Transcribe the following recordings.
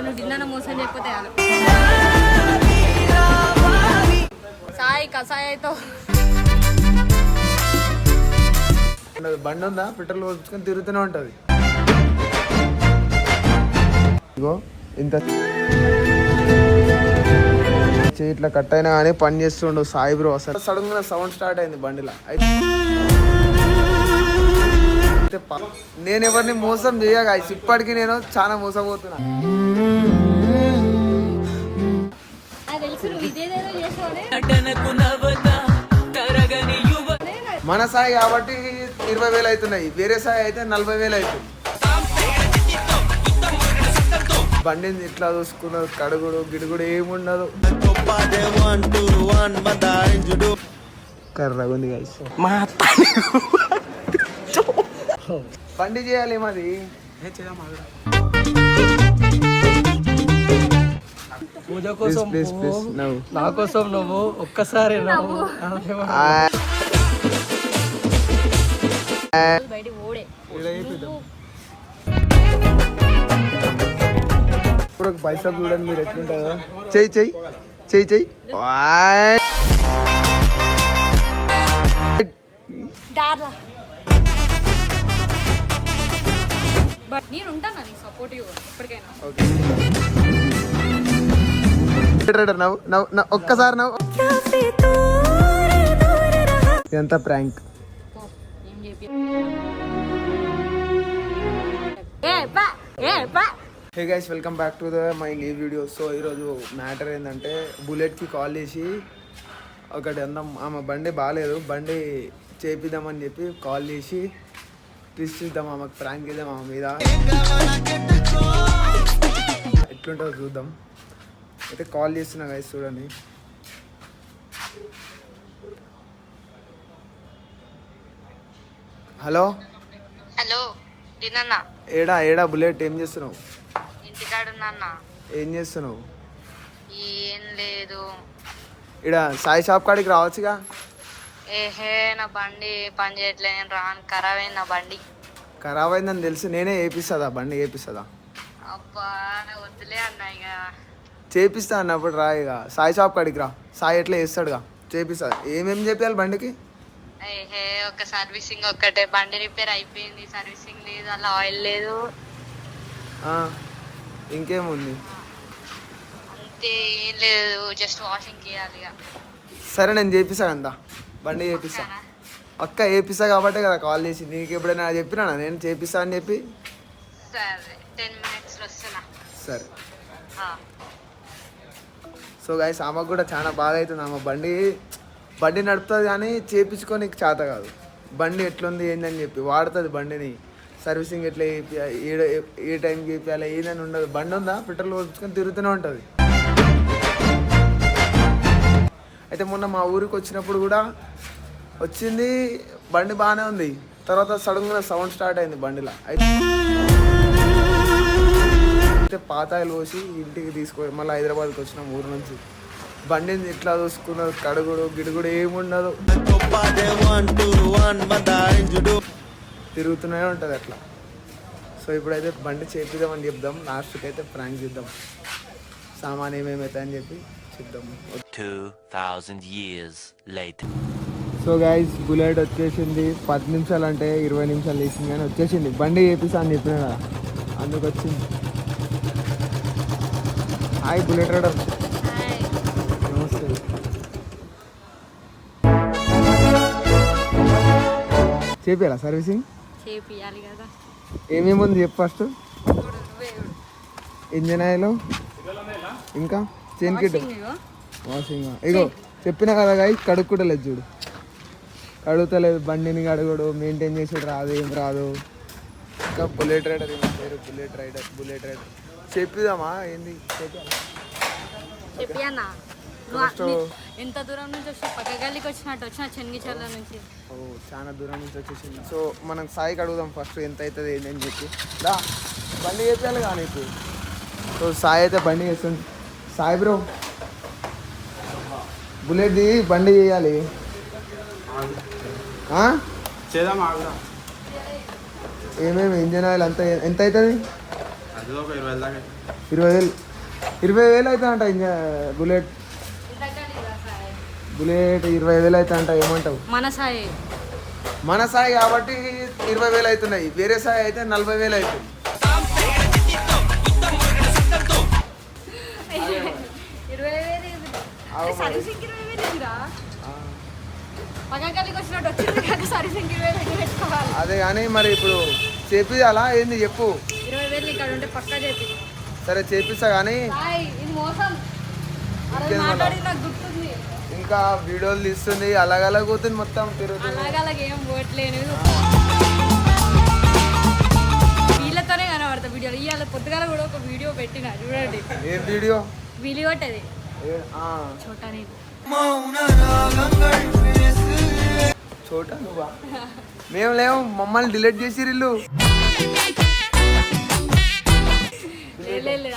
నువ్వు డిన్నర్ మోసం చేయకపోతే సాయి కసాయితో బండి ఉందా పెట్రోల్ పోసుకొని తిరుగుతూనే ఉంటుంది. ఇగో ఇంత ఇట్లా కట్ అయినా కానీ పని చేస్తుండు సాయి బ్రో. అసలు సడన్ గా సౌండ్ స్టార్ట్ అయింది బండిలో. అయితే నేను ఎవరిని మోసం చేయగా ఇప్పటికీ నేను చాలా మోసపోతున్నా. మన సాయి కాబట్టి 20,000 అవుతున్నాయి, వేరే సాయి అయితే 40,000 అవుతుంది. బండిని ఇట్లా చూసుకున్నారు, కడుగుడు గిడుగుడు ఏముండదు. కర్రగా ఉంది గైస్. బండి చేయాలి మాది. పూజ కోసం నా కోసం నువ్వు ఒక్కసారి ఇప్పుడు పైసా చూడండి మీరు ఎట్లుంటుందో. చెయ్యి చెయ్యి చెయ్యి చెయ్యి. ఒక్కసారి నవ్వు. ఎంత prank. Hey guys, welcome back to my leave video. So ఈరోజు మ్యాటర్ ఏంటంటే బుల్లెట్కి కాల్ చేసి ఒకటి అందాం, ఆమె బండి బాగాలేదు, బండి చేపిద్దామని చెప్పి కాల్ చేసి ట్విస్ట్ ఇద్దాం, ఆమెకు ప్రాంక్ ఇద్దాం ఆమె మీద. ఎట్లుంటుందో చూద్దాం. అయితే కాల్ చేస్తున్నా గైస్, చూడండి. హలో హలో దినన్నా. ఏడా ఏడా బుల్లెట్, ఏం చేస్తున్నావు? ఇంటికాడున్నా. ఏం చేస్తున్నావు? ఏం లేదు. ఇక్కడ సాయి షాప్ కాడికి రావచ్చుగా. ఏహే నా బండి పని చేయట్లేదు, నేను రాను. ఖరాబ్ అయింది నా బండి. ఖరాబ్ అయిందని తెలుసు, నేనే వేపిస్తుందా బండి, వేపిస్తుందా? అబ్బా వద్దులే అన్నా, ఇక చేపిస్తా అన్నప్పుడు రా. ఇక సాయి షాప్ కాడికి రా, సాయి ఎట్లా చేస్తాడుగా, చేపిస్తా. ఏమేమి చేయాలి బండికి? ఏహే ఒక సర్వీసింగ్ ఒక్కటే, బండి రిపేర్ అయిపోయింది, సర్వీసింగ్ లేదు, అలా ఆయిల్ లేదు, ఇంకేముంది? అంతే, ఏం లేదు, జస్ట్ వాషింగ్ చేయాలి. సరే నేను చేపిస్తా కదా, బండి చేపిస్తా. అక్క చేపిస్తా కాబట్టి కదా కాల్ చేసి. నీకు ఎప్పుడైనా చెప్పినా నేను చేపిస్తా అని చెప్పి? సరే 10 minutes వస్తున్నా. సరే. సో గైస్, ఆమెకు కూడా చాలా బాధ అవుతుంది. ఆమె బండి నడుపుతుంది కానీ చేపించుకొని చేత కాదు. బండి ఎట్లుంది ఏందని చెప్పి వాడుతుంది బండిని. సర్వీసింగ్ ఎట్లా ఏ టైంకి చేయాలి ఏదని ఉండదు. బండి ఉందా పెట్రోల్ పోసుకొని తిరుగుతూనే ఉంటుంది. అయితే మొన్న మా ఊరికి వచ్చినప్పుడు కూడా వచ్చింది, బండి బాగానే ఉంది. తర్వాత సడన్గా సౌండ్ స్టార్ట్ అయింది బండిలో. అయితే పాతాయిలు పోసి ఇంటికి తీసుకొని మళ్ళీ హైదరాబాద్కి వచ్చినాం ఊరు నుంచి. బండిని ఇట్లా చూసుకున్నారు, కడుగుడు గిడుగుడు ఏముండదు, తిరుగుతూనే ఉంటుంది అట్లా. సో ఇప్పుడైతే బండి చేపిద్దామని చెప్దాం, లాస్ట్కి అయితే ప్రాంక్ చేద్దాం, సామాన్ ఏమేమవుతాయని చెప్పి చెప్దాం. 2000 years later. So guys, bullet వచ్చేసింది. 10 నిమిషాలు అంటే 20 నిమిషాలు వేసింది కానీ వచ్చేసింది. బండి చేపిస్తా అని చెప్పినా కదా, అందుకు వచ్చింది. Hi bullet rider. నమస్తే. చేపియాలా సర్వీసింగ్? చేపియాలి కదా. ఏమేమి ఉంది చెప్పు ఫస్ట్. ఇంజన్ ఆయిల్, ఇంకా చైన్ కిట్, వాషింగ్. ఇగో చెప్పినా కదా గైస్, కడుక్కుంటలేదు చూడు, కడుగుతలేదు. బండిని కడుగుడు మెయింటైన్ చేసేది రాదు, ఏం రాదు. ఇంకా బుల్లెట్ రైడర్, ఏం పేరు? బుల్లెట్ రైడర్ చెప్పిదామా ఏంది? చెప్పియన్నా. ఎంత దూరం నుంచి వచ్చి పక్క గల్లీకి వచ్చినట్టు వచ్చిన చెన్గిచర్ల నుంచి. ఓ చాలా దూరం నుంచి వచ్చేసింది. సో మనం సాయికి అడుగుదాం ఫస్ట్ ఎంత అవుతుంది ఏంటని చెప్పి. దా బండి చేయాలి కానీ ఇప్పుడు. సో సాయి అయితే బండి చేస్తుంది. సాయి బ్రో, బుల్లెట్ది బండి చేయాలి. ఏమేమి ఇంజన్ ఆయిల్ అంతా ఎంత అవుతుంది? 20,000 20,000 అవుతా అంట ఇంకా బుల్లెట్ 25,000 అవుతా అంట. ఏమంటావు? మన సాయి కాబట్టి 20,000 అవుతున్నాయి. వేరే సాయి అయితే 40,000 అవుతుంది. అదే కానీ మరి ఇప్పుడు చేపియాలా ఏంది చెప్పు. 20,000 ఇక్కడ ఉంటే పక్కా చేపి. సరే చేపిస్తా కానీ ఇంకా వీడియోలు తీస్తుంది అలాగలా పోతుంది మొత్తం తిరుగుతుంది. ఏం పోవట్లేదు వీళ్ళతోనే కనబడతా వీడియోలు. ఇవాళ పొద్దుగాల కూడా ఒక వీడియో పెట్టిన చూడండి. ఏం వీడియో? వీలిగొట్టది చోటా నువ్వా? మేము లేవు, మమ్మల్ని డిలీట్ చేసి ఇల్లు.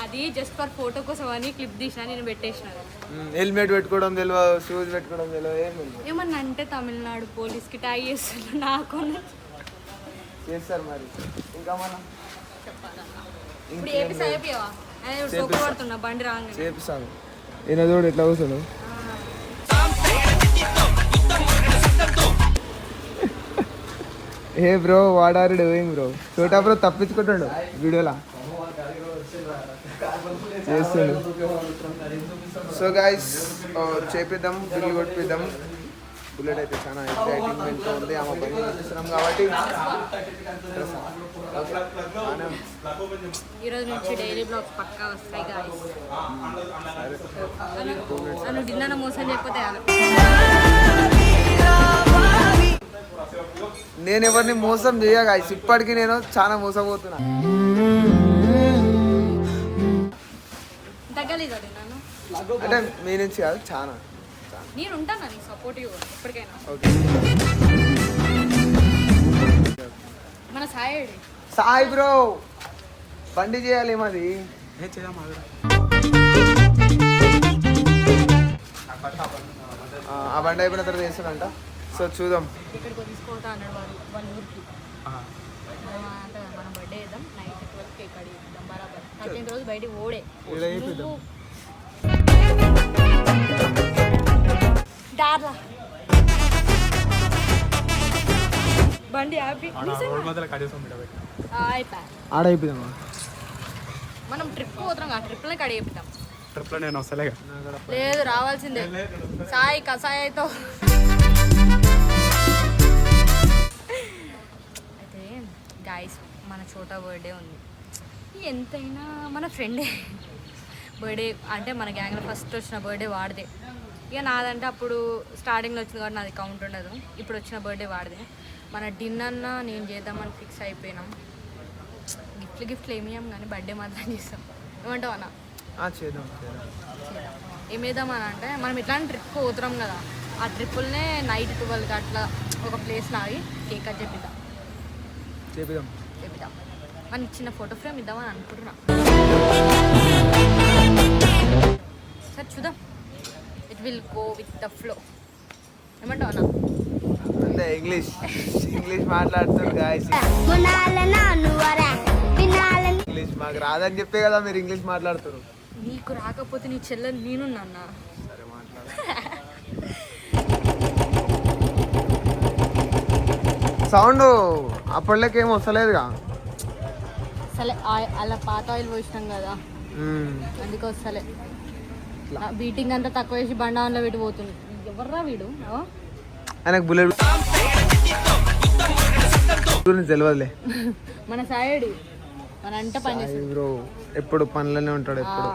అది జస్ట్ ఫర్ ఫోటో కోసం అని క్లిప్ తీసిన నేను పెట్టేసిన. హెల్మెట్ పెట్టుకోవడం తెలియదు, షూస్ పెట్టుకోవడం తెలియదు. ఏమన్నా అంటే తమిళనాడు పోలీస్ కి ట్యాగ్ చేస్తున్నారు నాకు చేస్తారు మరి. ఇంకా మనం ఇప్పుడు ఏపీ అయిపోయావా పడుతున్నా బండి రాంగ్ చేపిస్తాను. ఈయన చూడు ఎట్లా కూర్చోడు. ఏ bro what are you doing bro? చోటా బ్రో తప్పించుకుంటాడు వీడియోలా చేస్తాడు. సో గైస్ చేపిద్దాం, బిల్లు కొట్టిద్దాం. బుల్లెట్ అయితే చాలా ఎక్సైటింగ్మెంట్గా ఉంది. ఆమె పని చేస్తున్నాం కాబట్టి ఈరోజు నుంచి డైలీ బ్లాగ్స్ పక్కా వస్తాయి గాయ్స్. నన్ను డిన్నర్ మోసం చేయకపోతే నేను ఎవరిని మోసం చేయ గాయ్స్. ఇప్పటికీ నేను చాలా మోసపోతున్నా. తగ్గలేదు నన్ను అంటే మీ నుంచి కాదు, చాలా నేను ఉంటాను నీకు సపోర్టివ్ ఎప్పటికైనా. మన సాయి బ్రో బండి చేయాలి మాది. ఆ బండి అయిపోయిన తర్వాత చేస్తానంట. సో చూద్దాం. ఇక్కడికి తీసుకుంటా అన్నాడు వాళ్ళ ఊరికి. మనం బర్త్డే చేద్దాం, నైట్ 12 కేక్ అడిగిద్దాం బరాబర్. 13 రోజు బయటికి ఓడే డార్లా బండి ఆడైపోదామా? మనం ట్రిప్ పోతాం ఆ ట్రిప్లనే కడి చెప్తాం. ట్రిప్లో నేను వస్తలే. లేదు రావాల్సిందే. సాయి కసాయి అయితే అయితే గాయస్ మన చోటా బర్త్డే ఉంది. ఎంతైనా మన ఫ్రెండే బర్త్డే అంటే మన గ్యాంగ్లో ఫస్ట్ వచ్చిన బర్త్డే వాడిదే. ఇక నాదంటే అప్పుడు స్టార్టింగ్లో వచ్చింది కాబట్టి నాది కౌంట్ ఉండదు. ఇప్పుడు వచ్చిన బర్త్డే వాడిదే. మన డిన్నర్న నేను చేద్దామని ఫిక్స్ అయిపోయినాం. గిఫ్ట్లు ఏమేయం కానీ బర్త్డే మాత్రం చేస్తాం. ఏమంటావు అన్న? చేద్దాం. ఏమేద్దామని అంటే మనం ఇట్లాంటి ట్రిప్ పోతున్నాం కదా, ఆ ట్రిప్పుల్నే నైట్ 12కి అట్లా ఒక ప్లేస్ ఆగి కేక్ కట్ చేపిద్దాం. మనకి చిన్న ఫోటో ఫ్రేమ్ ఇద్దామని అనుకుంటున్నా. సరే చూద్దాం. It will go with the flow. ఏమంటావు అన్న? అంటే ఇంగ్లీష్ మాట్లాడుతారు గాయస్. ఇంగ్లీష్ మాకు రాదని చెప్పే కదా మీరు ఇంగ్లీష్ మాట్లాడుతారు. నీకు రాకపోతే నీ చెల్లెలు నేను నాన్న. సరే మాట్లాడు. సౌండ్ అప్పట్లోకేం వస్తలేదుగా. సరే అలా పాత ఆయిల్ పోసినాం కదా అందుకే వస్తలే. బీటింగ్ అంతా తక్కువ వేసి బండాన్లో పెట్టి పోతుంది. ఎవర్రా వీడు? ఆయనకు బుల్లెట్ తెలియదులే. మన సాయిడి మన అంటే పని చేస్తాడు బ్రో. ఎప్పుడు పనులనే ఉంటాడు. ఎప్పుడు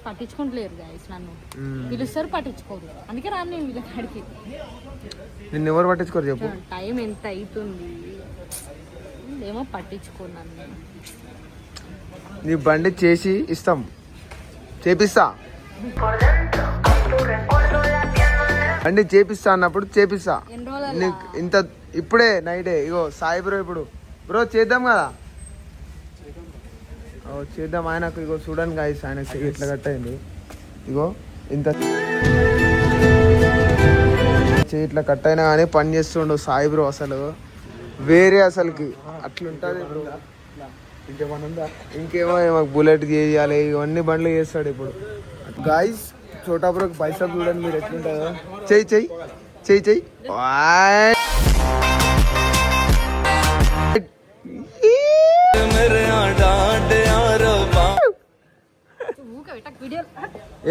పట్టించుకుంటలేరు గాయస్. నన్ను పిలుస్తారు పట్టించుకోరు. అందుకే రాను నేను వీళ్ళ కాడికి. నిన్ను ఎవరు పట్టించుకోరు చెప్పు. టైం ఎంత అవుతుంది ఏమో పట్టించుకోరు నన్ను. నీ బండి చేసి ఇస్తాం, చేపిస్తా. బండి చేపిస్తా అన్నప్పుడు చేపిస్తా. నీకు ఇంత ఇప్పుడే నైటే. ఇగో సాయి బ్రో ఇప్పుడు బ్రో చేద్దాం కదా. చేద్దాం. ఆయనకు ఇగో చూడండి గాయస్, ఆయనకు ఇట్లా కట్టయింది. ఇగో ఇంత ఇట్లా కట్ అయినా కానీ పని చేస్తుండు సాయి బ్రో. అసలు వేరే అసలుకి అట్లుంటుంది బ్రో. ఇంకేమన్నా ఉందా? ఇంకేమో మాకు బుల్లెట్ చేయాలి, ఇవన్నీ బండ్లు చేస్తాడు ఇప్పుడు. గాయస్ చోటాపురకు బైసప్ చూడండి మీరు ఎట్లుంటుందో. చెయ్యి చెయ్యి చెయ్యి చెయ్యి.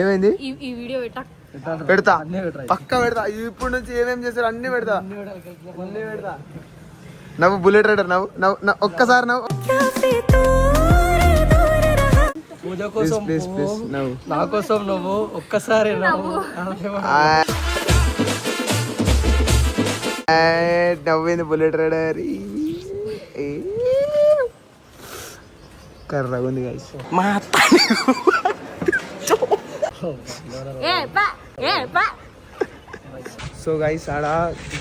ఏమైంది? ఈ వీడియో పెట్ట పెడతా, పక్కా పెడతా. ఇప్పుడు నుంచి ఏమేమి చేస్తారు అన్ని పెడతా, అన్ని పెడతా. నవ్వు బుల్లెట్ రైడర్, నవ్వు నవ్వు ఒక్కసారి నవ్వు. పూజ కోసం ప్లీజ్ ప్లీజ్ నవ్వు. నా కోసం నువ్వు ఒక్కసారి నవ్వు. నవ్వింది బుల్లెట్ రైడర్. కర్రగా ఉంది గాయస్. మా సో గైస్ ఆడ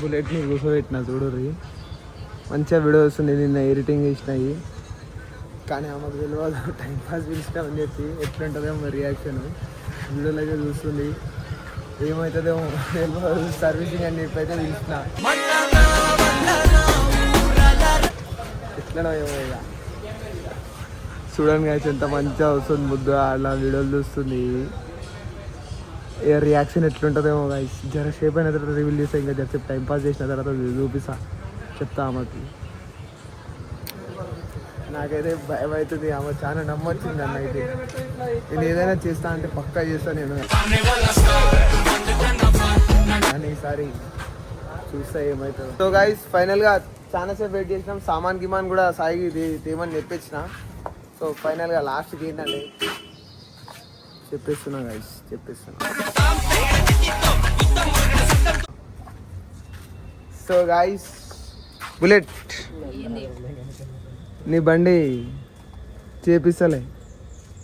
బుల్లెట్ని కూర్చోబెట్టిన చూడుర్రి, మంచిగా వీడియో వస్తుంది. నిన్న ఎడిటింగ్ చేసినాయి కానీ ఆమెకు తెలియదు టైంపాస్ పిలిచినామని చెప్పి ఎట్లుంటుందేమో రియాక్షన్. వీడియోలో అయితే చూస్తుంది, ఏమవుతుందేమో సర్వీసింగ్ అని చెప్పి అయితే పిలిచిన. ఎట్లనో ఏమో ఇక చూడండి గైస్ ఎంత మంచిగా వస్తుంది ముద్దు. అలా వీడియోలు చూస్తుంది, ఏ రియాక్షన్ ఎట్లుంటుందేమో గైస్. జర షేప్ అయిన తర్వాత రివీల్ చేస్తే ఇంకా జరసేపు టైం పాస్ చేసిన తర్వాత చూపిస్తా, చెప్తా ఆమెకి. నాకైతే భయం అవుతుంది, ఆమె చాలా నమ్మొచ్చింది అన్న. అయితే నేను ఏదైనా చేస్తా అంటే పక్కా చేస్తా నేను, కానీ ఈసారి చూస్తా ఏమవుతుందో. సో గైస్ ఫైనల్గా చాలాసేపు వెయిట్ చేసినాం, సామాన్ గిమాన్ కూడా సాయి తేమని తెప్పించిన. సో ఫైనల్గా లాస్ట్కి ఏంటంటే చెప్పేస్తున్నా గైస్, చెప్పేస్తున్నా. సో గైస్ బుల్లెట్ నీ బండి చేపిస్తలే,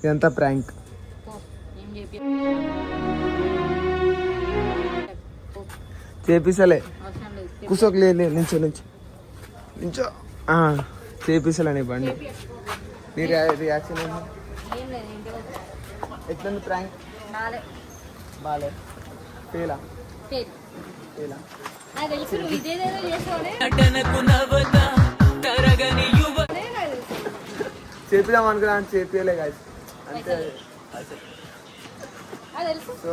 ఇదంతా ప్రాంక్. చేపిస్తలే, కూర్చోక లేదు, నించో నించో నించో. చేపిస్తలే నీ బండి. నీ రియాక్షన్ ఏంటి? ఎట్లుంది ప్రాంక్? బాలే ఫేలా ఫేలా చేపిద్దాం అనుకున్నా, చేపియలే కాదు అంతే. సో